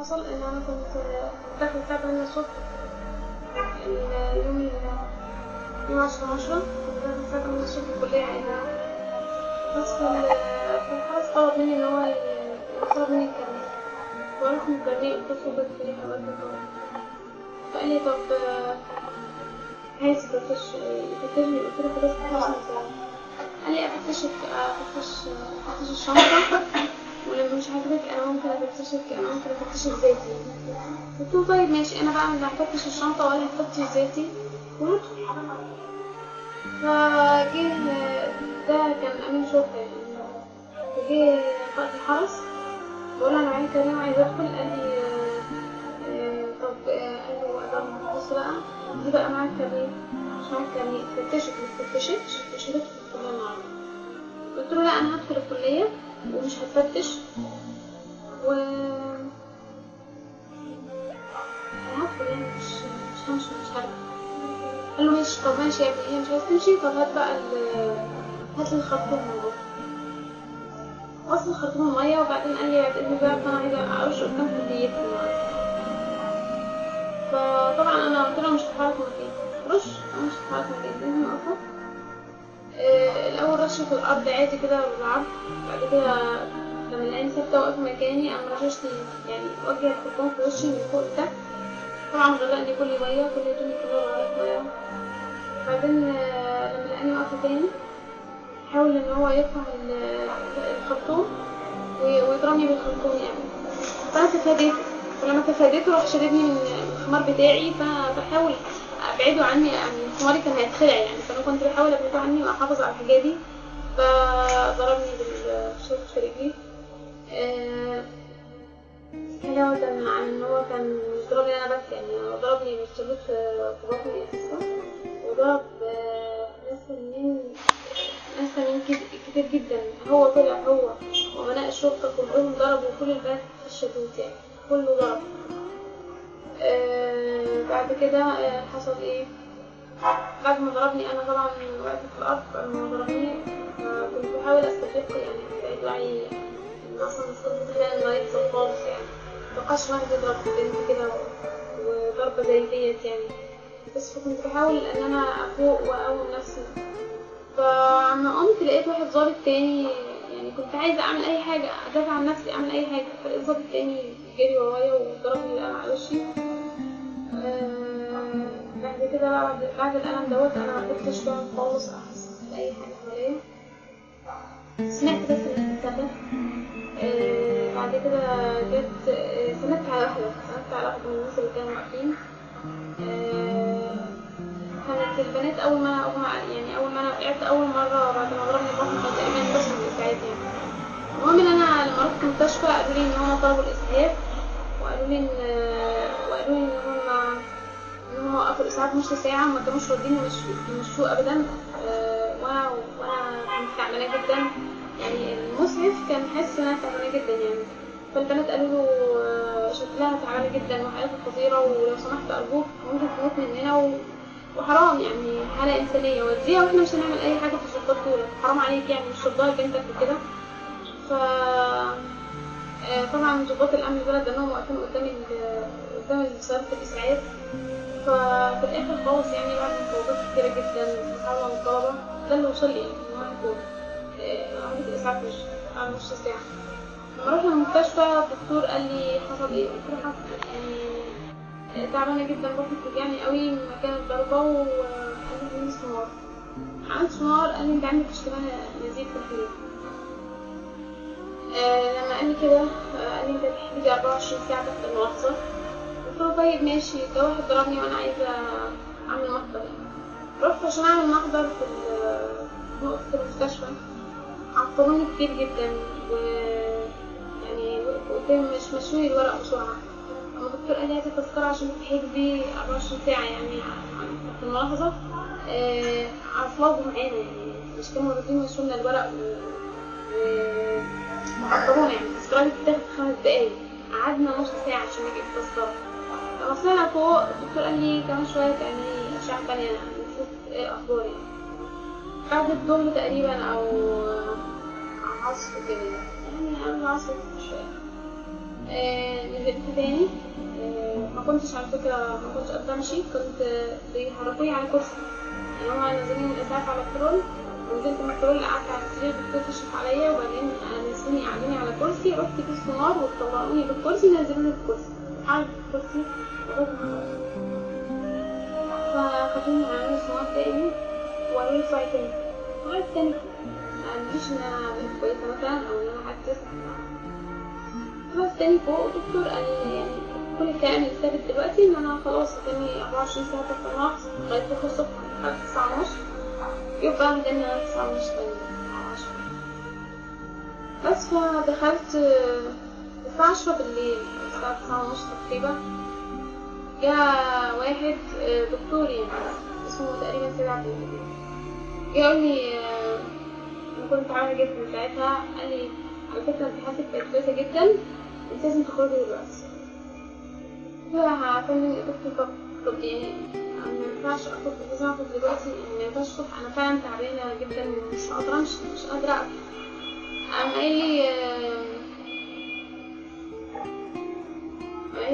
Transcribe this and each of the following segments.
حصل ان انا كنت داخل الساعة 8 الصبح اليوم يوم 10/10 كنت داخل الساعة 8 الصبح الكلية يعني. بس فالحارس طلب مني ان هو يطلب مني الكارنيه، وعرفت من الكارنيه قلت له بس حاولت اطلب. فقال لي طب عايز يفتشني، قلت له خلاص فتشني ازاي؟ قال لي افتش الشنطة، ولما مش عاجبك انا ممكن افتشك ذاتي. قلت له طيب ماشي، انا بقى لا هفتش الشنطة ولا هفتش ذاتي وندخل. فجه ده كان امين شرطة يعني، فجه قائد الحرس بقول انا معايا كريم عايز ادخل. قال لي طب قال له بص بقى دي بقى معاك كريم مش معاك كريم، فتشت ما تفتشتش مش هتدخل الكلية النهارده. قلت له لا انا هدخل الكلية ومش هفتش هدخل يعني مش همشي مش هرجع. قال له ماشي طب ماشي يا ابني، هي مش عايز تمشي طب هات بقى هات لي الخرطوم المية. وصل خرطوم المية وبعدين قال لي بعد اذنك بقى انا عايزة ارش قدام كليتي النهارده. فطبعا انا قلت له مش هتحرك مكاني، رش انا مش هتحرك مكاني لازم اقف. الاول رش في الارض عادي كده بالعرض، بعد كده لما لقاني ثابته واقفه مكاني قام رششني يعني وجه الخرطوم في وشي من فوق لتحت. طبعا غرقني كل ميه، كل هدومي كلها غرقت ميه. بعدين لما لقاني واقفه تاني حاول ان هو يرفع الخرطوم ويضربني بالخرطوم يعني. فانا تفاديته، ولما تفاديته راح شددني من الخمار بتاعي. فانا بحاول ابعده عني يعني خماري كان هيتخلع يعني، فانا كنت بحاول ابعده عني واحافظ على حجابي. فضربني بالشوك في رجلي. علاوة عن ان هو كان مش ضربني انا بس يعني، هو ضربني بالشلوت في بطني اساسا، وضرب ناس تانيين كتير جدا. هو طلع هو ومناء الشرطة كلهم ضربوا كل البنات في الشلوت يعني كله ضرب. بعد كده حصل ايه؟ بعد ما ضربني انا طبعا وقعت في الارض. بعد ما ضربني كنت بحاول استفيق يعني استعيد وعي ان اصلا الصوت بتاعي ما يحصل خالص يعني، مبقاش واحد يضرب بنت كده وضربة زي ديت يعني. بس فكنت بحاول ان انا افوق واقوم نفسي. فعما قمت لقيت واحد ضابط تاني يعني، كنت عايزة اعمل اي حاجة ادافع عن نفسي اعمل اي حاجة، فلقيت ضابط تاني جري ورايا وضربني بالقلم على وشي. بعد كده بقى بعد الألم دوت أنا مقدرتش بقى خالص أحس بأي حاجة حواليا، سمعت بس إني بتصرخ. بعد كده جت سمعت على واحدة من الناس اللي كانوا واقفين. كانت البنات أول ما أنا وقعت أول مرة بعد ما ضربني بطني كانت تقريبا بس من الإسعاف يعني. المهم إن أنا لما رحت المستشفى قالوا لي إن هما طلبوا الإسعاف، وقالوا لي إن هما وقفوا الإسعاف نص ساعة وما كانوش راضيين يمشوه أبدا. وأنا كنت تعبانة جدا يعني، المسعف كان حاسس إن أنا تعبانة جدا يعني. فالبنات قالوا له شكلها تعبانة جدا وحالتها خطيرة ولو سمحت أرجوك ممكن تموت مننا وحرام يعني حالة إنسانية وديها واحنا مش هنعمل أي حاجة في الشرطات دول، حرام عليك يعني مش ترضاها بنتك وكده. طبعا ضباط الأمن البلد أنهم واقفين قدام سيارة الإسعاف. ففي الآخر خالص يعني بعد مفاوضات كتيرة جدا ومحاولة من الطلبة ده اللي وصل لي إن هو يكون عملية الإسعاف مش على نص ساعة. لما رحنا المستشفى الدكتور قال لي حصل إيه؟ قلت له حصل يعني تعبانة جدا بطني بتوجعني قوي من مكان الضربة، وقال لي عندي سمار. عملت سمار قال لي أنت عندك اشتباه نزيف في الحليب. لما قال لي كده قال لي أنت تحتاجي 24 ساعة تحت الملاحظة. قلت له طيب ماشي، ده واحد ضربني وانا عايزه اعمل محضر يعني. رحت عشان اعمل محضر في نقطه المستشفى، عطلوني كتير جدا ويعني قدامي مش مشوني الورق بسرعه. اما الدكتور قال لي هاتي تذكره عشان تحجزي 24 ساعه يعني في الملاحظه. عطلوا معانا يعني مش كانوا راضيين يمشونا الورق وعطلونا يعني. التذكره دي بتاخد 5 دقايق، قعدنا نص ساعه عشان نجيب التذكره. وصلنا فوق الدكتور قال لي كمان شوية تعملي أشعة تانية نشوف ايه الأخبار يعني. بعد الظهر تقريبا أو عصر كده يعني قبل العصر شوية نزلت تاني. ما كنتش على فكرة، ما كنتش قادرة امشي، كنت بيحركوني على كرسي، يعني هما نزلوني من الاسعاف على الكرول، ونزلت من الكرول قعدت على السرير، الدكتور كشف عليا، وبعدين نزلوني قعدوني على كرسي، رحت في السونار وطلعوني بالكرسي، نزلوني بالكرسي، حالة الكرسي لغاية ما فخدوني عملوا سونار تاني وقالوا لي اطلعي تاني. طلعت تاني، ما قاليش ان انا بقيت كويسة مثلا او ان انا حاسة. طلعت تاني فوق، الدكتور قال لي يعني كل الكلام اللي ثابت دلوقتي ان انا خلاص قدامي 24 ساعة تحت النقص لغاية بكرة الصبح لحد 9:30، يبقى قدامي 9:30 تاني. بس فدخلت الساعة 10 بالليل، الساعة 9:30 تقريبا، جاء واحد دكتور يعني اسمه تقريبا سيد عبد المجيد، جه قال لي انا كنت تعبانة جدا ساعتها، قال لي على فكرة انت حالتك بقت كويسة جدا، انت لازم تخرجي دلوقتي. قلت لها يا فندم يا دكتور، طب يعني انا ما ينفعش اخرج، لازم اخرج دلوقتي، يعني ما ينفعش الصبح، انا فعلا تعبانة جدا ومش قادرة امشي، مش قادرة اقف. قام قال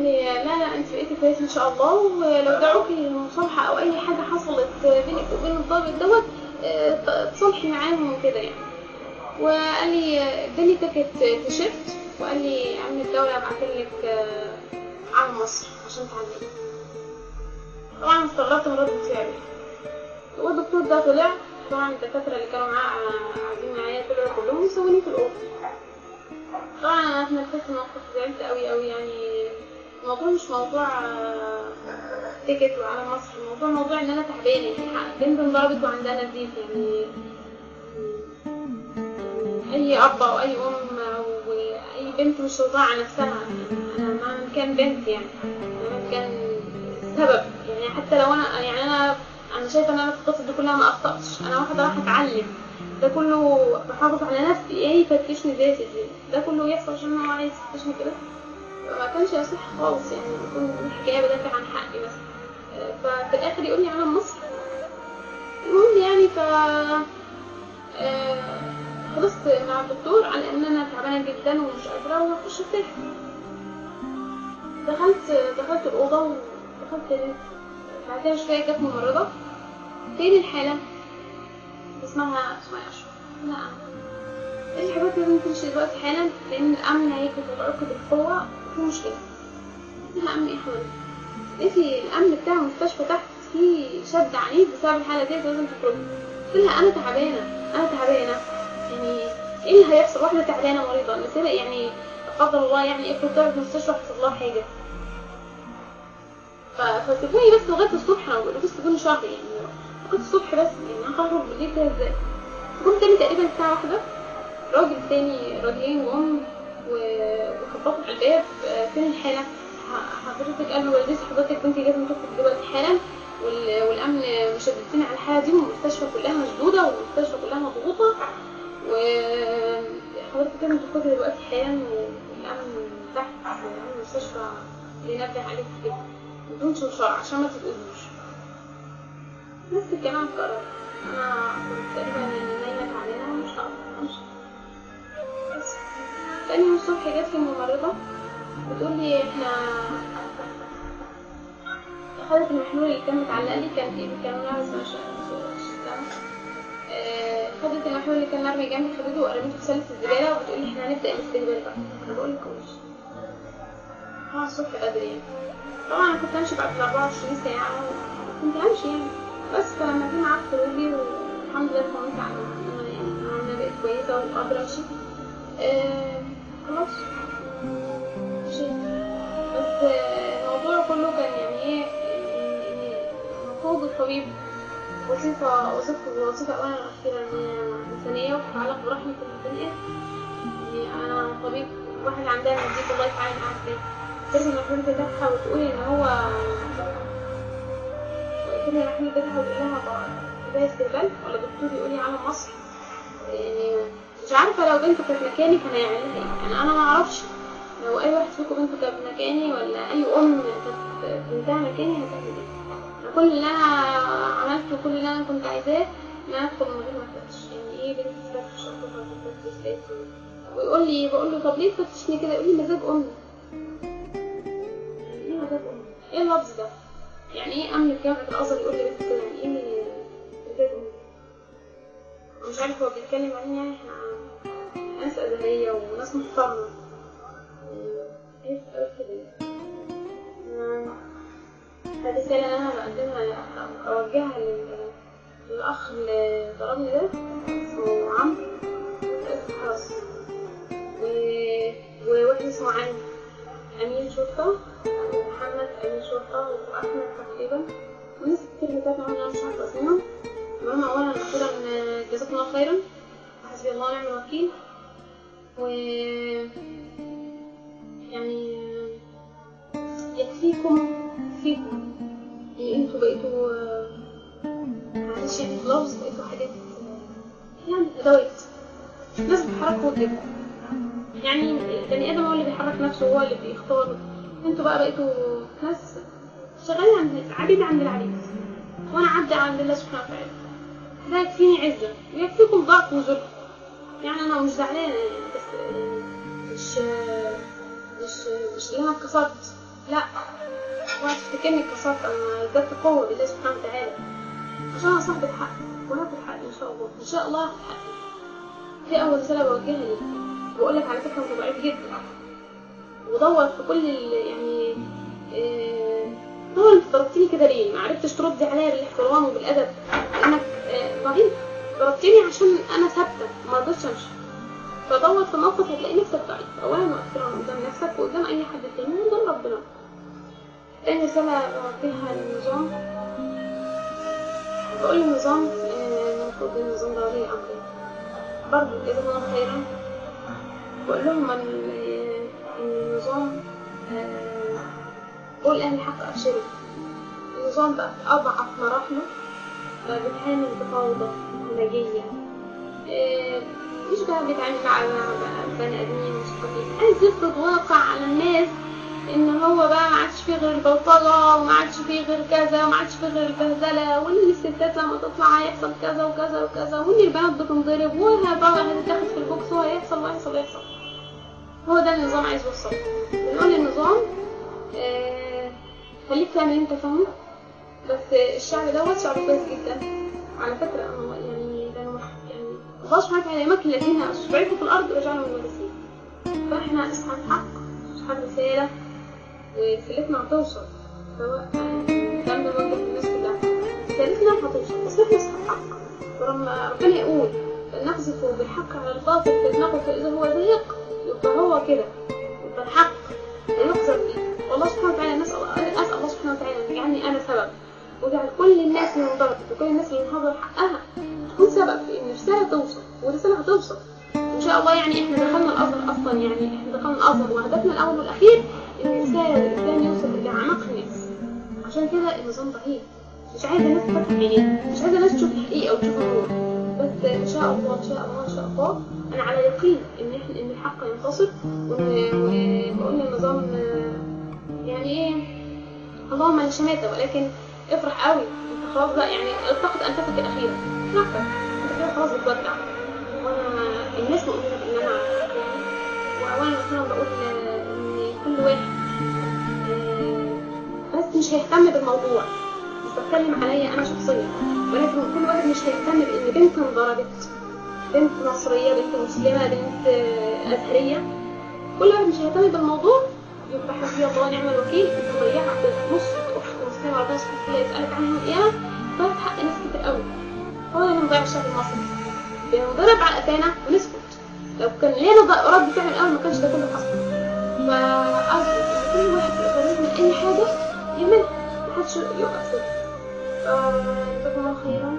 لي لا لا انت بقيتي كويسة ان شاء الله، ولو دعوكي مصالحة او اي حاجة حصلت بينك وبين الضابط دوت تصالحي معاهم وكده يعني. وقال لي اداني تيكت تيشيرت، وقال لي امن الدولة ابعتلك علم مصر عشان تعلمي. طبعا استغربت من ردة فعلي. والدكتور ده طلع، طبعا الدكاترة اللي كانوا معاه قاعدين معايا طلعوا كلهم وسابوني في الأوضة. طبعا انا اتنفست الموقف، زعلت قوي قوي، يعني الموضوع مش موضوع تيكت وعلم مصر، موضوع ان انا تعبانة، يعني بنت انضربت وعندها نزيف، يعني اي اب او اي ام او اي بنت مش راضية عن نفسها، انا مهما كان بنت، يعني مهما كان السبب، يعني حتى لو انا، يعني انا شايفه ان انا في القصه دي كلها ما اخطاتش، انا واحده رايحه اتعلم، ده كله بحافظ على نفسي، ايه يفتشني ذاتي، ده كله يحصل عشان هو عايز يفتشني كده، ما كانش يصح خالص، يعني يكون الحكايه بدافع عن حقي بس. ففي الاخر يقول لي علم مصر. المهم يعني خلصت مع الدكتور على ان انا تعبانه جدا ومش قادره واخش ارتاح. دخلت الاوضه ودخلت نمت. بعدها شويه جت ممرضه، فين الحاله؟ اسمها اشرف. لا ايش حضرتك لازم تمشي دلوقتي حالا، لان الامن هيجي يتعاقب بالقوه وفي مشكله. قلت لها امن ايه حضرتك؟ قالت لي الامن بتاع المستشفى تحت فيه شد عنيف بسبب الحاله دي، لازم تخرجي. قلت لها انا تعبانه، يعني ايه اللي هيحصل واحده تعبانه مريضه مثلا، يعني لا قدر الله، يعني افرض تعبت في المستشفى حصل لها حاجه، فسيبوني بس لغايه الصبح، انا بقول بس سيبوني شهر، يعني لغايه الصبح بس، يعني انا هخرج بالليل كده ازاي؟ قمت تاني تقريبا الساعه 1، راجل تاني راجلين جم وخبطوا على الباب، فين الحالة؟ حضرتك قال له والدتي حضرتك بنتي لازم تخرج دلوقتي حالا، والامن مشددين على الحالة دي، والمستشفى كلها مشدودة والمستشفى كلها مضغوطة، وحضرتك لازم تخرجي دلوقتي حالا، والامن تحت، امن المستشفى بينبه عليك كده بدون شرع عشان ما تتأذوش. نفس الكلام اتكرر، انا كنت تقريبا نايمة تعبانة ومش هقدر امشي. تاني يوم الصبح جت لي ممرضة بتقول لي احنا خدت المحلول اللي كان متعلق لي، كان في كانولا اسمها خدت المحلول اللي كان مرمي جنبي، خدته ورميته في سلة الزبالة، وبتقول لي احنا هنبدأ الاستقبال بقى. انا بقول لك ماشي. طبعا الصبح بدري يعني، طبعا انا كنت همشي بعد 24 ساعة كنت همشي يعني، بس فلما جه معاه خروجي والحمد لله اطمنت على انا، يعني انا بقيت كويسة وقادرة امشي. خلاص ماشي. بس الموضوع كله كان يعني ايه، يعني المفروض الطبيب وظيفته اولا واخيرا ان هي انسانيه وتتعلق برحمه البني ادم. يعني انا طبيب، واحد عندها نزيف الله يتعالج عنها، ترمي المحلول بتاعها وتقولي ان هو، ترمي المحلول بتاعها وتقول لها ده استهبال، ولا دكتور يقولي على مصر؟ يعني مش عارفه لو بنته كانت مكاني كان هيعمل لها ايه، يعني انا ما اعرفش لو اي واحد فيكم بنته كانت مكاني ولا اي ام كانت بنتها مكاني هتعمل ايه. كل اللي انا عملته وكل اللي انا كنت عايزاه ان انا ادخل من غير ما افتش، يعني ايه بنتي تفتش اشوفها تفتش ازاي، ويقول لي، بقول له طب ليه تفتشني كده، يقول لي مزاج امي. وحدات أمة. ايه اللفظ ده؟ يعني ايه امن في جامعة الازهر يقول لي بنت كده؟ يعني ايه وحدات أمة؟ مش عارف هو بيتكلم عن يعني احنا ناس ازهرية وناس محترمة. ايه كده؟ هذه رسالة انا بقدمها اوجهها للاخ اللي ضربني ده، اسمه عمرو خلاص، وواحد اسمه علي امين شرطة، ومحمد امين شرطة، واحمد تقريبا، وناس كتير بتاعتنا انا مش عارفة اسمهم. المهم اولا اخيرا جزاكم الله خيرا وحسبي الله ونعم الوكيل. و يعني يكفيكم ان انتوا بقيتوا معلش يعني في لفظ بقيتوا حاجات يعني ادوات، ناس بتحركوا وتجيبوا. يعني البني ادم هو اللي بيحرك نفسه، هو اللي بيختار. انتوا بقى بقيتوا ناس شغالين عند عبيد عند العبيد، وانا عبد عند الله سبحانه وتعالى. ده يكفيني عزة ويكفيكم ضعف وذل. يعني انا مش زعلانه يعني، بس مش اللي انا اتكسرت، لا، اوعى تفتكرني اتكسرت. انا زدت قوه بالله سبحانه وتعالى عشان انا صاحبة حق وهاخد حقي ان شاء الله، ان شاء الله هاخد حقي. دي اول رساله بوجهها ليك، بقول لك على فكره انت ضعيف جدا، ودور في كل يعني دور انت ضربتيني كده ليه؟ ما عرفتش تردي عليا بالاحترام وبالادب، لانك ضعيف. ضربتيني عشان انا ثابته ما رضيتش امشي. فدور في موقف هتلاقي نفسك ضعيف، اولا واخيرا قدام نفسك وقدام اي حد تاني وقدام ربنا. تاني رساله بوجهها للنظام، بقول للنظام المفروض النظام ده ولي امر برضه جزاهم الله خيرا. بقول لهم ان النظام بقول اهل الحق ابشروا. النظام بقى في اضعف مراحله، بيتعامل بفوضى همجيه، مش بقى بيتعامل مع بني ادمين مستقيم، عايز يفرض واقع على الناس ان هو بقى ما عادش فيه غير البلطجه وما عادش فيه غير كذا وما عادش فيه غير البهدله، وان الستات لما تطلع هيحصل كذا وكذا وكذا، وان البنات بتنضرب وهتتاخد في البوكس وهيحصل وهيحصل وهيحصل. هو ده اللي النظام عايز يوصله. بنقول للنظام خليك فاهم اللي انت فاهمه، بس الشعب دوت شعب كويس جدا على فكره. انا يعني يعني الله سبحانه وتعالى يمكن الذين استضعفوا في الارض ويجعلهم الوارثين. فاحنا اصحاب حق، اصحاب رساله، ورسالتنا هتوصل، سواء الكلام ده موجه للناس كلها، رسالتنا هتوصل، بس احنا اصحاب حق. ولما ربنا يقول نقذف بالحق على الباطل فيدمغه فاذا هو زهق، يبقى هو كده، يبقى الحق هيقذف فيه. والله سبحانه وتعالى اسال الله سبحانه وتعالى ان يجعلني انا سبب، ويجعل كل الناس اللي انضربت وكل الناس اللي انهضر حقها تكون سبب في ان الرساله توصل، والرساله هتوصل ان شاء الله. يعني احنا دخلنا الازهر اصلا، يعني احنا دخلنا الازهر وهدفنا الاول والاخير ان الرساله والاسلام يوصل لاعماق الناس. عشان كده النظام ضعيف، مش عايزه الناس تفتح عينيها، مش عايزه الناس تشوف الحقيقه وتشوف النور. بس ان شاء الله ان شاء الله ان شاء الله انا على يقين ان الحق ينتصر. وقلنا النظام يعني ايه، اللهم لا شماته، ولكن افرح قوي انت خلاص بقى، يعني التقط انفاسك الاخيره، نفسك انت كده خلاص بتودع. وانا الناس مؤمنه بان انا عارفه يعني. واولا واخيرا بقول ان كل واحد بس مش هيهتم بالموضوع، مش بتكلم عليا انا شخصيا، ولكن كل واحد مش هيهتم بان بنت انضربت، بنت مصريه، بنت مسلمه، بنت ازهريه، كل واحد مش هيهتم بالموضوع، يبقى حسبي الله ونعم الوكيل. انت ضيعت نص اخت مسلمه ربنا سبحانه وتعالى يسالك عنها القيامه، ضيعت حق ناس كتير قوي. هو اللي مضيع الشعب المصري، بنضرب على قفانا ونسكت. لو كان لينا رد فعل الاول ما كانش ده كله حصل. فارجو ان كل واحد يقدر يعمل اي حاجه يعملها، محدش يوقف سكت. جزاكم الله خيرا.